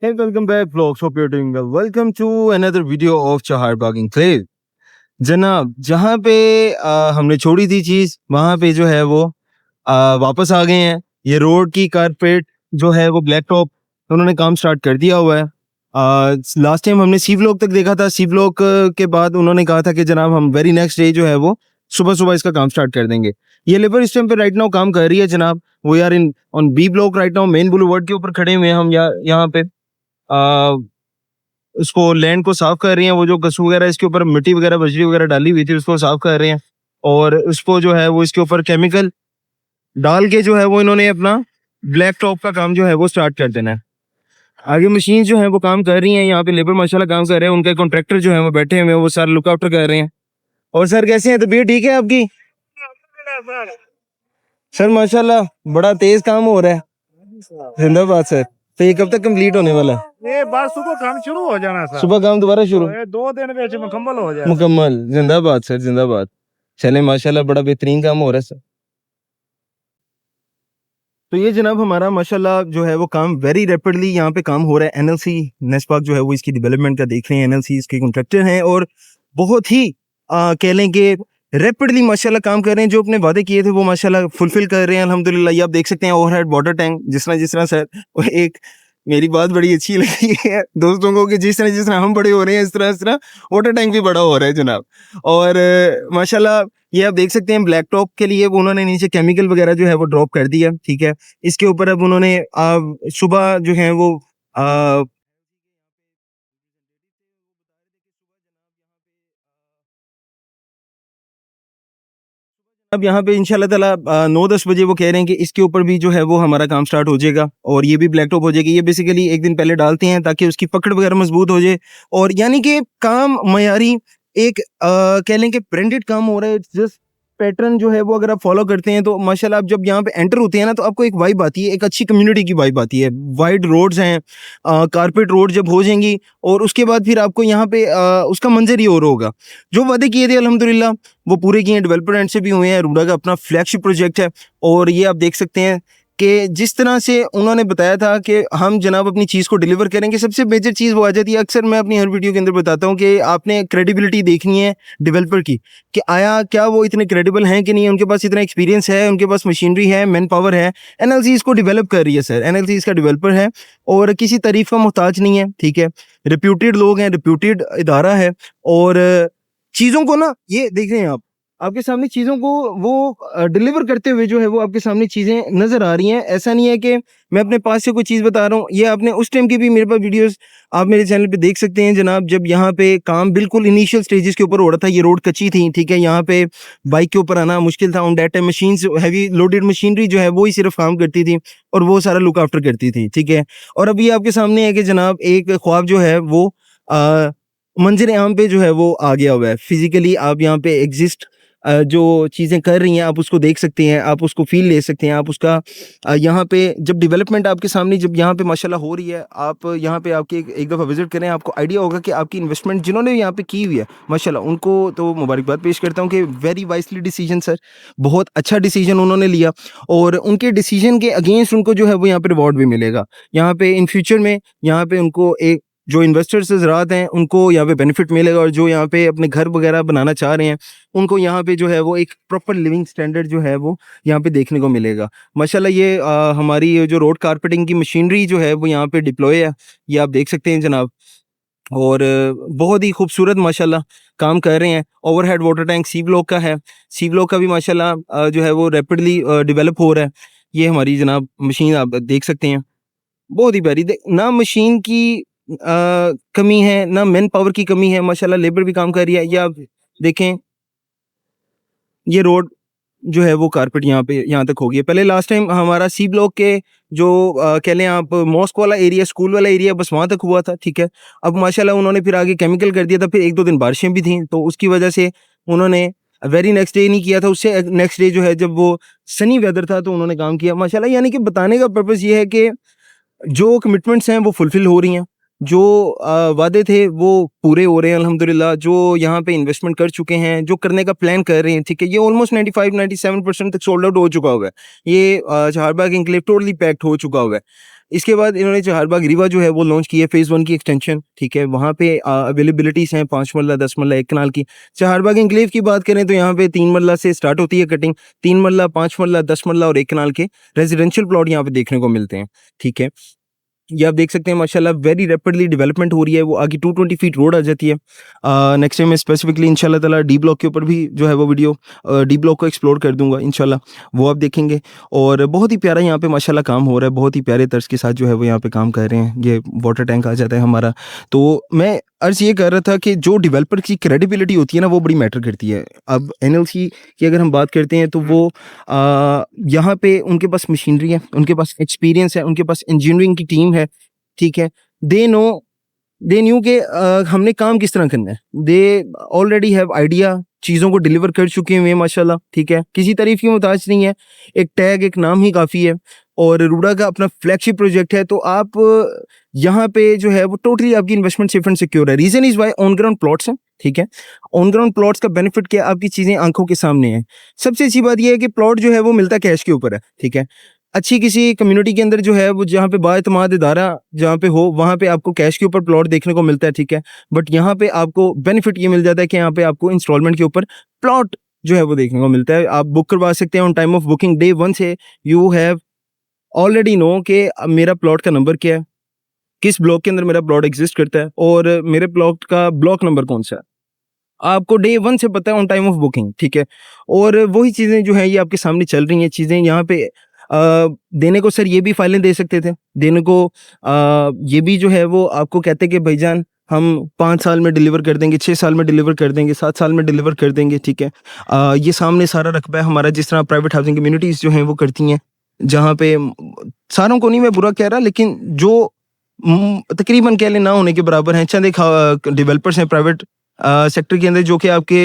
Hey, welcome back, vlogs. Hope you're doing well. Welcome to another video of Chahar Bagh Enclave. जनाब, जहाँ पे हमने छोड़ी थी चीज़, वहाँ पे जो है वो वापस आ गए हैं। ये रोड की कारपेट जो है वो ब्लैक टॉप उन्होंने काम स्टार्ट कर दिया हुआ है। लास्ट टाइम हमने सी ब्लॉक तक देखा था। सी ब्लॉक के बाद उन्होंने कहा था कि जनाब हम वेरी नेक्स्ट डे जो है वो सुबह-सुबह इसका काम स्टार्ट कर देंगे। ये लेबर इस टाइम पे राइट नाउ काम कर रही है जनाब। We are in on B block right now, main boulevard के ऊपर खड़े हुए हैं हम यहाँ पे। उसको लैंड को साफ कर रही हैं, वो जो कसूर वगैरह इसके ऊपर मिट्टी वगैरह बजरी वगैरह डाली हुई थी उसको साफ कर रहे हैं और उसको जो है वो इसके ऊपर केमिकल डाल के जो है वो इन्होंने अपना ब्लैक टॉप का काम जो है वो स्टार्ट कर देना है। आगे मशीन जो है वो काम कर रही हैं, यहाँ पे लेबर माशाल्लाह काम कर रहे हैं, उनके कॉन्ट्रैक्टर जो है वो बैठे हुए हैं, वो सारा लुक आफ्टर कर रहे हैं। और सर कैसे हैं, तबीयत ठीक है आपकी? सर माशाल्लाह बड़ा तेज काम हो रहा है। जिंदाबाद सर। तो ये कब तक कंप्लीट होने वाला है? ये बात सुबह काम शुरू हो जाना सर। सुबह काम दोबारा शुरू? ये 2 दिन में मुकम्मल हो जाए। मुकम्मल। जिंदाबाद सर, जिंदाबाद। चले माशाल्लाह बड़ा बेहतरीन काम हो रहा है सर। तो ये जनाब हमारा माशाल्लाह जो है वो काम वेरी रैपिडली यहाँ पे काम हो रहा है। एनएलसी नेस्पाक जो है वो इसकी डेवलपमेंट का देख रहे हैं। एनएलसी इसके कॉन्ट्रैक्टर हैं और बहुत ही कह लें कि रैपिडली माशाल्लाह काम कर रहे हैं। जो अपने वादे किए थे वो माशाल्लाह फुलफिल कर रहे हैं अल्हम्दुलिल्लाह। ये आप देख सकते हैं ओवरहेड वाटर टैंक जिस तरह सर एक मेरी बात बड़ी अच्छी लगी है दोस्तों को कि जिस तरह हम बड़े हो रहे हैं इस तरह वाटर टैंक भी बड़ा हो रहा है जनाब। और माशाल्लाह ये आप देख सकते हैं ब्लैक टॉप के लिए वो उन्होंने नीचे केमिकल वगैरह जो है वो ड्रॉप कर दिया, ठीक है। इसके ऊपर अब उन्होंने सुबह जो है वो अब यहाँ पे इंशाल्लाह ताला 9-10 बजे वो कह रहे हैं कि इसके ऊपर भी जो है वो हमारा काम स्टार्ट हो जाएगा और ये भी ब्लैक टॉप हो जाएगी। ये बेसिकली एक दिन पहले डालते हैं ताकि उसकी पकड़ वगैरह मजबूत हो जाए और यानी कि काम मयारी एक कह लें कि ब्रांडेड काम हो रहा है। जस्ट पैटर्न जो है वो अगर आप फॉलो करते हैं तो माशाल्लाह आप जब यहाँ पे एंटर होते हैं ना तो आपको एक वाइब आती है, एक अच्छी कम्युनिटी की वाइब आती है। वाइड रोड्स हैं, कारपेट रोड जब हो जाएंगी और उसके बाद फिर आपको यहाँ पे उसका मंजर ही और होगा। जो वादे किए थे अल्हम्दुलिल्लाह वो पूरे किए हैं। डेवलपर एंड से भी हुए हैं। रूडा का अपना फ्लैगशिप प्रोजेक्ट है और ये आप देख सकते हैं कि जिस तरह से उन्होंने बताया था कि हम जनाब अपनी चीज़ को डिलीवर करेंगे। सबसे मेजर चीज़ वो आ जाती है, अक्सर मैं अपनी हर वीडियो के अंदर बताता हूँ कि आपने क्रेडिबिलिटी देखनी है डेवलपर की कि आया क्या वो इतने क्रेडिबल हैं कि नहीं, उनके पास इतना एक्सपीरियंस है, उनके पास मशीनरी है, मैन पावर है। एनएलसी इसको डेवलप कर रही है सर। एनएलसी इसका डेवलपर है और किसी तारीफ का मोहताज नहीं है, ठीक है। रिप्यूटेड लोग हैं, रिप्यूटेड इदारा है और चीज़ों को ना ये देख रहे हैं आप, आपके सामने चीज़ों को वो डिलीवर करते हुए जो है वो आपके सामने चीज़ें नज़र आ रही हैं। ऐसा नहीं है कि मैं अपने पास से कोई चीज़ बता रहा हूँ। ये आपने उस टाइम की भी मेरे पास वीडियोस आप मेरे चैनल पे देख सकते हैं जनाब, जब यहाँ पे काम बिल्कुल इनिशियल स्टेजेस के ऊपर हो रहा था। ये रोड कच्ची थी, ठीक है। यहाँ पे बाइक के ऊपर आना मुश्किल था। On that time machines heavy loaded machinery जो है वो ही सिर्फ काम करती थी और वो सारा लुक आफ्टर करती थी, ठीक है। और अभी आपके सामने है कि जनाब एक ख्वाब जो है वो मंजर आम पे जो है वो आ गया हुआ है। फिजिकली आप यहाँ पे एग्जिस्ट जो चीज़ें कर रही हैं आप उसको देख सकते हैं, आप उसको फील ले सकते हैं। आप उसका यहाँ पे जब डेवलपमेंट आपके सामने जब यहाँ पे माशाल्लाह हो रही है, आप यहाँ पे आपके एक दफ़ा विजिट करें, आपको आइडिया होगा कि आपकी इन्वेस्टमेंट जिन्होंने यहाँ पे की हुई है माशाल्लाह उनको तो मुबारकबाद पेश करता हूँ कि वेरी वाइसली डिसीजन सर। बहुत अच्छा डिसीजन उन्होंने लिया और उनके डिसीजन के अगेंस्ट उनको जो है वो यहाँ पे रिवॉर्ड भी मिलेगा। यहाँ पे इन फ्यूचर में यहाँ पे उनको एक जो इन्वेस्टर्स हज़रात हैं उनको यहाँ पे बेनिफिट मिलेगा और जो यहाँ पे अपने घर वगैरह बनाना चाह रहे हैं उनको यहाँ पे जो है वो एक प्रॉपर लिविंग स्टैंडर्ड जो है वो यहाँ पे देखने को मिलेगा। माशाल्लाह ये हमारी ये जो रोड कारपेटिंग की मशीनरी जो है वो यहाँ पे डिप्लॉय है, ये आप देख सकते हैं जनाब। और बहुत ही खूबसूरत माशाल्लाह काम कर रहे हैं। Overhead water tank C block का है। सी ब्लॉक का भी माशाल्लाह जो है वो रैपिडली डेवलप हो रहा है। ये हमारी जनाब मशीन आप देख सकते हैं, बहुत ही प्यारी। ना मशीन की कमी है, ना मैन पावर की कमी है, माशाल्लाह लेबर भी काम कर रही है। ये आप देखें, ये रोड जो है वो कारपेट यहाँ पे यहाँ तक हो गई है। पहले लास्ट टाइम हमारा सी ब्लॉक के जो कह लें आप मॉस्क वाला एरिया, स्कूल वाला एरिया, बस वहाँ तक हुआ था, ठीक है। अब माशाल्लाह उन्होंने फिर आगे केमिकल कर दिया था, फिर 1-2 दिन बारिशें भी थी तो उसकी वजह से उन्होंने वेरी नेक्स्ट डे नहीं किया था। उससे नेक्स्ट डे जो है जब वो सनी वेदर था तो उन्होंने काम किया माशाल्लाह। यानी कि बताने का पर्पज़ ये है कि जो कमिटमेंट्स हैं वो फुलफ़िल हो रही हैं। जो वादे थे वो पूरे हो रहे हैं अल्हम्दुलिल्लाह। जो यहाँ पे इन्वेस्टमेंट कर चुके हैं, जो करने का प्लान कर रहे हैं, ठीक है, ये ऑलमोस्ट 95-97% तक सोल्ड आउट हो चुका हुआ है। ये चारबाग एनक्लेव टोटली पैक्ड हो चुका हुआ है। इसके बाद इन्होंने चारबाग रीवा जो है वो लॉन्च की है, फेज़ 1 की एक्सटेंशन, ठीक है। वहाँ पे अवेलेबिलिटीज़ हैं 5 मरला, 10 मरला, 1 कनाल की। चारबाग एनक्लेव की बात करें तो यहाँ पे 3 मरला से स्टार्ट होती है कटिंग। 3 मरला, 5 मरला, 10 मरला और 1 कनाल के रेजिडेंशियल प्लॉट यहाँ पे देखने को मिलते हैं, ठीक है। ये आप देख सकते हैं माशाल्लाह वेरी रैपिडली डेवलपमेंट हो रही है। वो आगे 220 फीट रोड आ जाती है। नेक्स्ट टाइम मैं स्पेसिफिकली इंशाल्लाह ताला डी ब्लॉक के ऊपर भी जो है वो वीडियो डी ब्लॉक को एक्सप्लोर कर दूंगा इंशाल्लाह, वो आप देखेंगे। और बहुत ही प्यारा यहाँ पे माशाल्लाह काम हो रहा है, बहुत ही प्यारे तर्ज के साथ जो है वो यहाँ पे काम कर रहे हैं। ये वाटर टैंक आ जाता है हमारा। तो मैं अर्ज़ ये कर रहा था कि जो डेवलपर की क्रेडिबिलिटी होती है ना, वो बड़ी मैटर करती है। अब एनएलसी की अगर हम बात करते हैं तो वो यहाँ पे उनके पास मशीनरी है, उनके पास एक्सपीरियंस है, उनके पास इंजीनियरिंग की टीम है, ठीक है। दे न्यू के हमने काम किस तरह करना है। दे ऑलरेडी हैव आइडिया, चीज़ों को डिलीवर कर चुके हुए हैं माशाल्लाह, ठीक है। किसी तारीफ की मोहताज नहीं है, एक टैग, एक नाम ही काफ़ी है। और रूडा का अपना फ्लैगशिप प्रोजेक्ट है। तो आप यहाँ पे जो है वो टोटली आपकी इन्वेस्टमेंट सेफ एंड सिक्योर है। Reason is why on ground plots हैं, ठीक है। ऑन ग्राउंड प्लॉट्स का बेनिफिट क्या है, आपकी चीज़ें आंखों के सामने हैं। सबसे अच्छी बात यह है कि प्लॉट जो है वो मिलता कैश के ऊपर है, ठीक है। अच्छी किसी कम्युनिटी के अंदर जो है वो जहाँ पे बाएतमाद इदारा जहाँ पे हो, वहाँ पे आपको कैश के ऊपर प्लॉट देखने को मिलता है, ठीक है। बट यहाँ पे आपको बेनिफिट ये मिल जाता है कि यहाँ पे आपको इंस्टॉलमेंट के ऊपर प्लॉट जो है वो देखने को मिलता है। आप बुक करवा सकते हैं on time of booking day 1 से। यू हैव ऑलरेडी नो कि मेरा प्लॉट का नंबर क्या है, किस ब्लॉक के अंदर मेरा प्लॉट एग्जिस्ट करता है और मेरे प्लॉट का ब्लॉक नंबर कौन सा है। आपको डे 1 से पता है ऑन टाइम ऑफ बुकिंग, ठीक है। और वही चीज़ें जो हैं ये आपके सामने चल रही हैं। चीज़ें यहाँ पे देने को सर ये भी फाइलें दे सकते थे, देने को ये भी जो है वो आपको कहते हैं कि भाईजान हम 5 साल में डिलीवर कर देंगे, 6 साल में डिलीवर कर देंगे, 7 साल में डिलीवर कर देंगे, ठीक है। ये सामने सारा रकबा है हमारा, जिस तरह प्राइवेट हाउसिंग कम्युनिटीज़ जो हैं वो करती हैं, जहाँ पे सारों को नहीं मैं बुरा कह रहा, लेकिन जो तकरीबन कह लें ना होने के बराबर हैं, चंद एक डेवलपर्स हैं प्राइवेट सेक्टर के अंदर जो कि आपके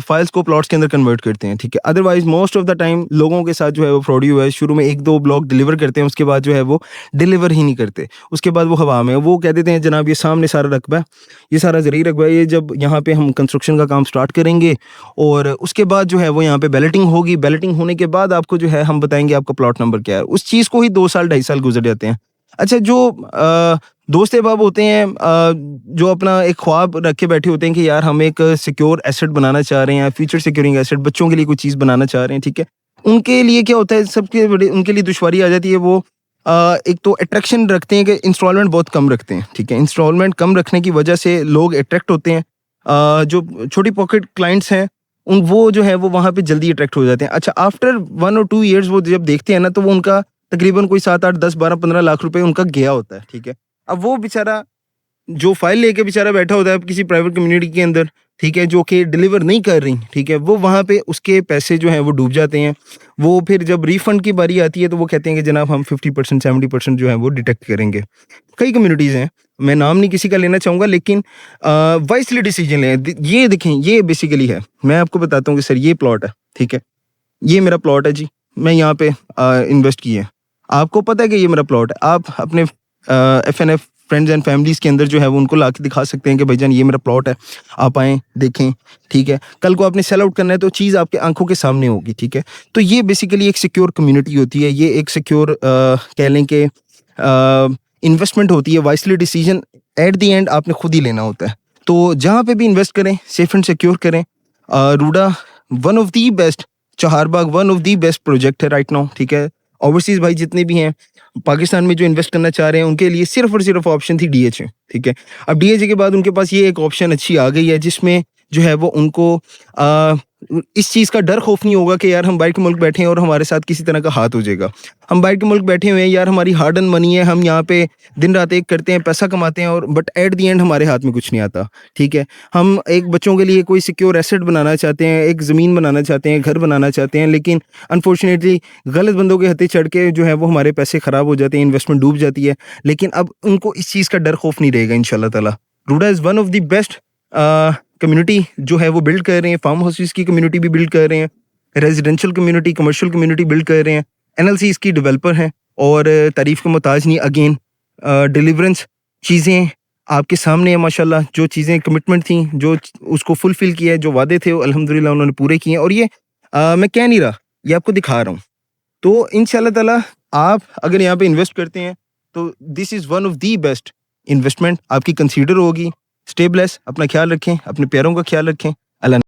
फाइल्स को प्लॉट्स के अंदर कन्वर्ट करते हैं, ठीक है। Otherwise most of the time लोगों के साथ जो है वो फ्रॉड ही हुआ है। शुरू में 1-2 ब्लॉक डिलीवर करते हैं, उसके बाद जो है वो डिलीवर ही नहीं करते, उसके बाद वो हवा में वो कह देते हैं जनाब ये सामने सारा रकबा है, ये सारा ज़रूरी रकबा है, ये जब यहाँ पे हम कंस्ट्रक्शन का काम स्टार्ट करेंगे और उसके बाद जो है वो यहाँ पे बैलेटिंग होगी, बैलेटिंग होने के बाद आपको जो है हम बताएंगे आपका प्लॉट नंबर क्या है। उस चीज़ को ही 2 साल 2.5 साल गुजर जाते हैं। अच्छा, जो दोस्त अहबाब होते हैं जो अपना एक ख्वाब रख के बैठे होते हैं कि यार हम एक सिक्योर एसेट बनाना चाह रहे हैं, फ्यूचर सिक्योरिंग एसेट, बच्चों के लिए कोई चीज़ बनाना चाह रहे हैं, ठीक है। उनके लिए क्या होता है, सबके बड़े उनके लिए दुश्वारी आ जाती है। वो एक तो अट्रैक्शन रखते हैं कि इंस्टॉलमेंट बहुत कम रखते हैं, ठीक है। इंस्टॉलमेंट कम रखने की वजह से लोग अट्रैक्ट होते हैं। जो छोटी पॉकेट क्लाइंट्स हैं वो जो है वो वहाँ पे जल्दी अट्रैक्ट हो जाते हैं। अच्छा, आफ्टर 1 और 2 ईयर्स वो जब देखते हैं ना, तो वो उनका तकरीबन कोई 7, 8, 10, 12, 15 लाख रुपए उनका गया होता है, ठीक है। अब वो बेचारा जो फाइल लेके बेचारा बैठा होता है किसी प्राइवेट कम्युनिटी के अंदर, ठीक है, जो कि डिलीवर नहीं कर रही, ठीक है, वो वहाँ पे उसके पैसे जो हैं वो डूब जाते हैं। वो फिर जब रिफंड की बारी आती है तो वो कहते हैं कि जनाब हम 50% 70% जो है वो डिटेक्ट करेंगे। कई कम्युनिटीज़ हैं, मैं नाम नहीं किसी का लेना चाहूँगा, लेकिन वाइसली डिसीजन लें। ये देखें, ये बेसिकली है, मैं आपको बताता हूँ कि सर ये प्लॉट है, ठीक है, ये मेरा प्लॉट है जी, मैं यहाँ पे इन्वेस्ट किया है, आपको पता है कि ये मेरा प्लॉट है। आप अपने FNF फ्रेंड्स एंड फैमिलीज़ के अंदर जो है वो उनको ला के दिखा सकते हैं कि भाईजान ये मेरा प्लॉट है, आप आएँ देखें, ठीक है। कल को आपने सेल आउट करना है तो चीज़ आपके आंखों के सामने होगी, ठीक है। तो ये बेसिकली एक सिक्योर कम्युनिटी होती है, ये एक सिक्योर कह लें कि इन्वेस्टमेंट होती है। Wisely decision at the end आपने खुद ही लेना होता है। तो जहाँ पे भी इन्वेस्ट करें सेफ एंड सिक्योर करें। Ruda one of the best, Charbagh one of the best project है राइट नाउ, ठीक है। ओवरसीज भाई जितने भी हैं पाकिस्तान में जो इन्वेस्ट करना चाह रहे हैं उनके लिए सिर्फ और सिर्फ ऑप्शन थी DHA, ठीक है। अब DHA के बाद उनके पास ये एक ऑप्शन अच्छी आ गई है जिसमें जो है वो उनको इस चीज़ का डर खौफ नहीं होगा कि यार हम बाहर के मुल्क बैठे हैं और हमारे साथ किसी तरह का हाथ हो जाएगा। हम बाहर के मुल्क बैठे हुए हैं यार, हमारी हार्ड एंड मनी है, हम यहाँ पे दिन रात एक करते हैं, पैसा कमाते हैं, और बट एट दी एंड हमारे हाथ में कुछ नहीं आता, ठीक है। हम एक बच्चों के लिए कोई सिक्योर एसेट बनाना चाहते हैं, एक ज़मीन बनाना चाहते हैं, घर बनाना चाहते हैं, लेकिन अनफॉर्चुनेटली गलत बंदों के हथे चढ़ के जो है वो हमारे पैसे ख़राब हो जाते हैं, इन्वेस्टमेंट डूब जाती है। लेकिन अब उनको इस चीज़ का डर खौफ नहीं रहेगा इंशाल्लाह ताला। Ruda is one of the best community जो है वो बिल्ड कर रहे हैं। फार्म हाउसेस की कम्युनिटी भी बिल्ड कर रहे हैं, residential community, commercial community build कर रहे हैं। NLC इसकी डेवलपर हैं और तारीफ के मोहताज नहीं। अगेन डिलीवरेंस चीज़ें आपके सामने है माशाल्लाह, जो चीज़ें कमिटमेंट थी, उसको फुलफिल किया है, जो वादे थे वो अल्हम्दुलिल्लाह उन्होंने पूरे किए हैं। और ये मैं कह नहीं रहा, ये आपको दिखा रहा हूँ। तो इंशाल्लाह ताला आप अगर यहाँ पे इन्वेस्ट करते हैं तो this is one of the best investment आपकी कंसीडर होगी। स्टे ब्लेस, अपना ख्याल रखें, अपने प्यारों का ख्याल रखें। अल्लाह